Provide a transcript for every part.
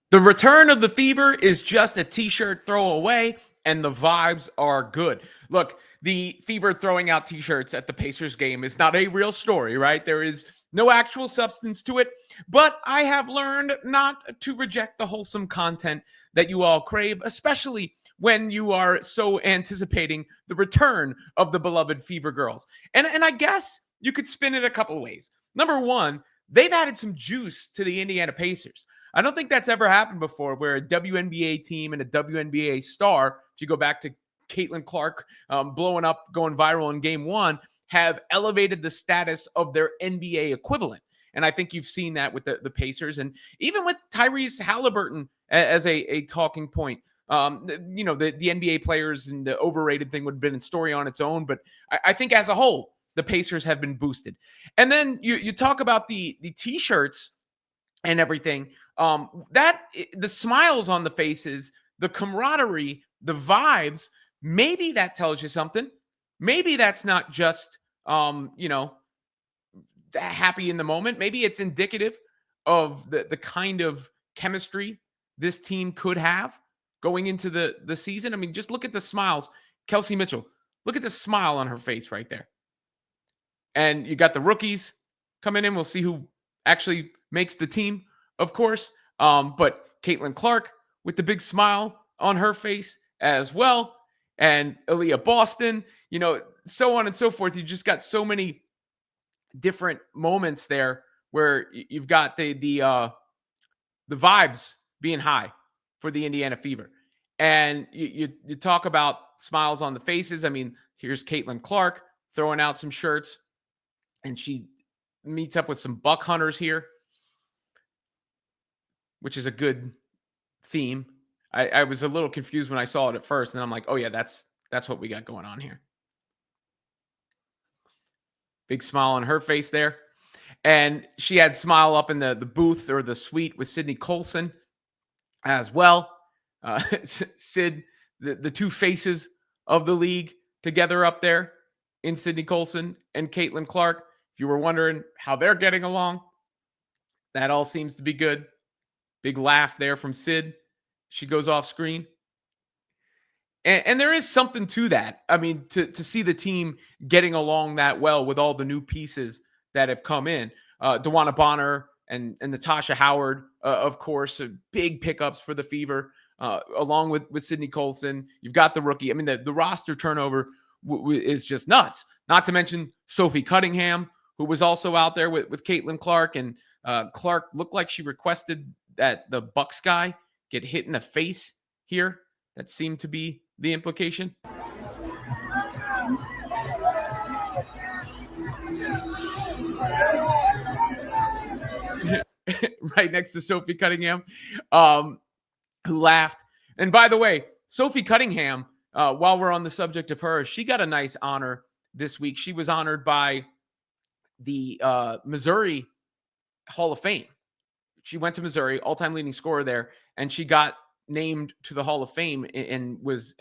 The return of the Fever is just a t-shirt throwaway, and the vibes are good. Look, the Fever throwing out t-shirts at the Pacers game is not a real story, right? There is no actual substance to it, but I have learned not to reject the wholesome content that you all crave, especially when you are so anticipating the return of the beloved Fever girls. And I guess you could spin it a couple of ways. Number one, they've added some juice to the Indiana Pacers. I don't think that's ever happened before where a WNBA team and a WNBA star, if you go back to Caitlin Clark blowing up, going viral in game one, have elevated the status of their NBA equivalent. And I think you've seen that with the Pacers and even with Tyrese Halliburton as a talking point. The NBA players and the overrated thing would have been a story on its own. But I think as a whole, the Pacers have been boosted. And then you talk about the T-shirts and everything. That the smiles on the faces, the camaraderie, the vibes, maybe that tells you something. Maybe that's not just happy in the moment. Maybe it's indicative of the kind of chemistry this team could have going into the season. I mean, just look at the smiles. Kelsey Mitchell, look at the smile on her face right there. And you got the rookies coming in. We'll see who actually makes the team, of course. But Caitlin Clark with the big smile on her face as well. And Aaliyah Boston, so on and so forth. You just got so many different moments there where you've got the vibes being high for the Indiana Fever. And you talk about smiles on the faces. I mean, here's Caitlin Clark throwing out some shirts, and she meets up with some buck hunters here, which is a good theme. I was a little confused when I saw it at first, and I'm like, oh yeah, that's what we got going on here. Big smile on her face there. And she had smile up in the booth or the suite with Sydney Colson as well. Sid, the two faces of the league together up there in Sydney Colson and Caitlin Clark. If you were wondering how they're getting along, that all seems to be good. Big laugh there from Sid. She goes off screen. And there is something to that. I mean, to see the team getting along that well with all the new pieces that have come in. DeWanna Bonner and Natasha Howard, of course, big pickups for the Fever, along with Sydney Colson. You've got the rookie. I mean, the roster turnover is just nuts. Not to mention Sophie Cunningham, who was also out there with Caitlin Clark. And Clark looked like she requested that the Bucks guy get hit in the face here. That seemed to be the implication. Right next to Sophie Cunningham, who laughed. And by the way, Sophie Cunningham, while we're on the subject of her, she got a nice honor this week. She was honored by the Missouri Hall of Fame. She went to Missouri, all-time leading scorer there, and she got named to the Hall of Fame and was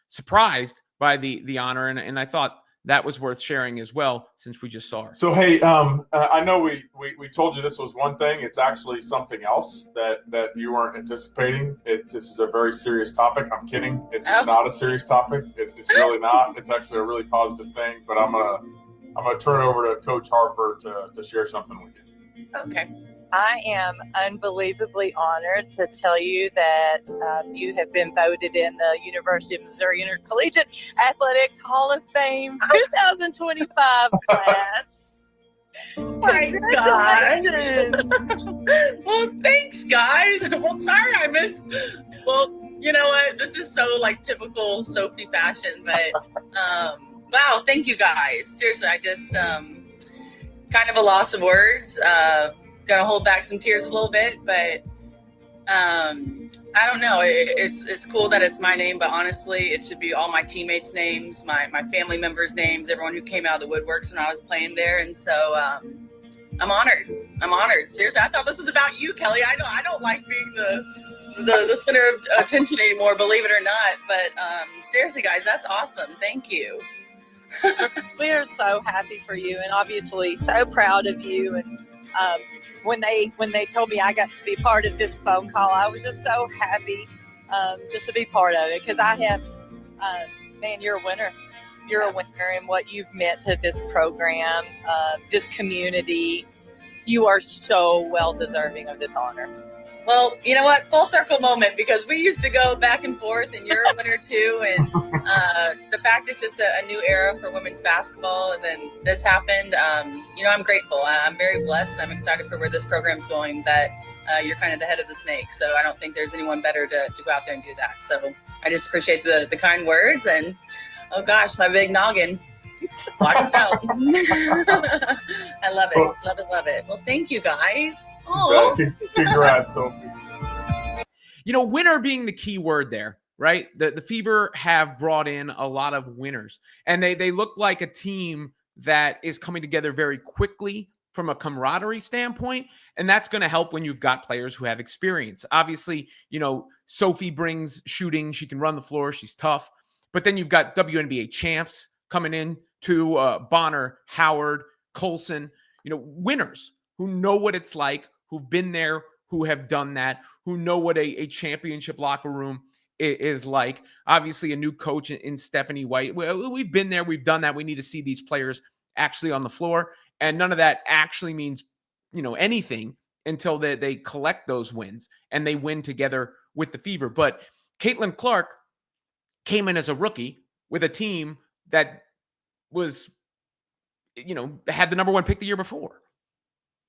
surprised by the honor. And I thought that was worth sharing as well, since we just saw her. So, hey, I know we told you this was one thing. It's actually something else that you weren't anticipating. This is a very serious topic. I'm kidding. It's not a serious topic. It's really not. It's actually a really positive thing. But I'm gonna turn it over to Coach Harper to share something with you. Okay. I am unbelievably honored to tell you that you have been voted in the University of Missouri Intercollegiate Athletics Hall of Fame 2025 class. My God. Well, thanks, guys. Well, sorry I missed. Well, you know what? This is so typical Sophie fashion, but wow, thank you guys. Seriously, I just kind of a loss of words. Gonna hold back some tears a little bit, but I don't know. It's cool that it's my name, but honestly, it should be all my teammates' names, my family members' names, everyone who came out of the woodworks when I was playing there. And so I'm honored. Seriously, I thought this was about you, Kelly. I don't like being the center of attention anymore, believe it or not. But seriously, guys, that's awesome. Thank you. We are so happy for you, and obviously so proud of you. And when they told me I got to be part of this phone call, I was just so happy just to be part of it, because I have, man, you're a winner. You're a winner in what you've meant to this program, this community. You are so well deserving of this honor. Well, you know what? Full circle moment, because we used to go back and forth, and you're a winner too. And the fact is just a new era for women's basketball. And then this happened. I'm grateful. I'm very blessed. I'm excited for where this program's going, that you're kind of the head of the snake. So I don't think there's anyone better to go out there and do that. So I just appreciate the kind words. And oh gosh, my big noggin. Watch it out. I love it. Love it. Love it. Well, thank you guys. Oh, Congrats, Sophie. Winner being the key word there, right? The Fever have brought in a lot of winners, and they look like a team that is coming together very quickly from a camaraderie standpoint, and that's going to help when you've got players who have experience. Obviously, Sophie brings shooting. She can run the floor. She's tough. But then you've got WNBA champs coming in to Bonner, Howard, Colson, winners who know what it's like, who've been there, who have done that, who know what a championship locker room is like. Obviously, a new coach in Stephanie White. We've been there. We've done that. We need to see these players actually on the floor. And none of that actually means, anything until they collect those wins and they win together with the Fever. But Caitlin Clark came in as a rookie with a team that was, had the number one pick the year before.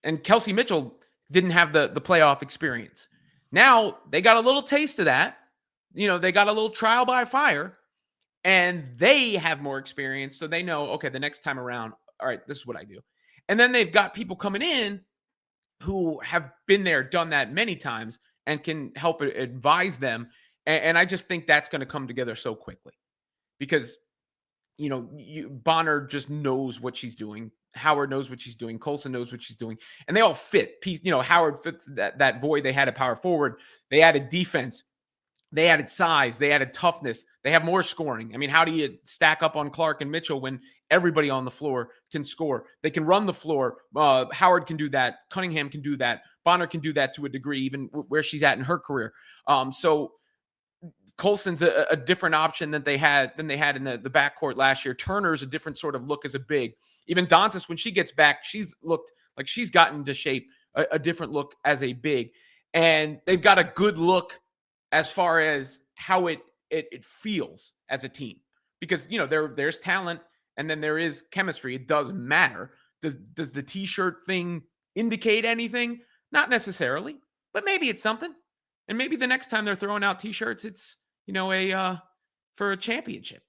And Kelsey Mitchell didn't have the playoff experience. Now they got a little taste of that. They got a little trial by fire, and they have more experience. So they know, okay, the next time around, all right, this is what I do. And then they've got people coming in who have been there, done that many times, and can help advise them. And I just think that's going to come together so quickly because, Bonner just knows what she's doing. Howard knows what she's doing. Colson knows what she's doing. And they all fit. Howard fits that void they had at power forward. They added defense. They added size. They added toughness. They have more scoring. I mean, how do you stack up on Clark and Mitchell when everybody on the floor can score? They can run the floor. Howard can do that. Cunningham can do that. Bonner can do that to a degree, even where she's at in her career. So Colson's a different option than they had in the backcourt last year. Turner's a different sort of look as a big. Even Dantas, when she gets back, she's looked like she's gotten to shape a different look as a big. And they've got a good look as far as how it feels as a team. Because, there's talent and then there is chemistry. It does matter. Does the T-shirt thing indicate anything? Not necessarily, but maybe it's something. And maybe the next time they're throwing out T-shirts, it's, for a championship.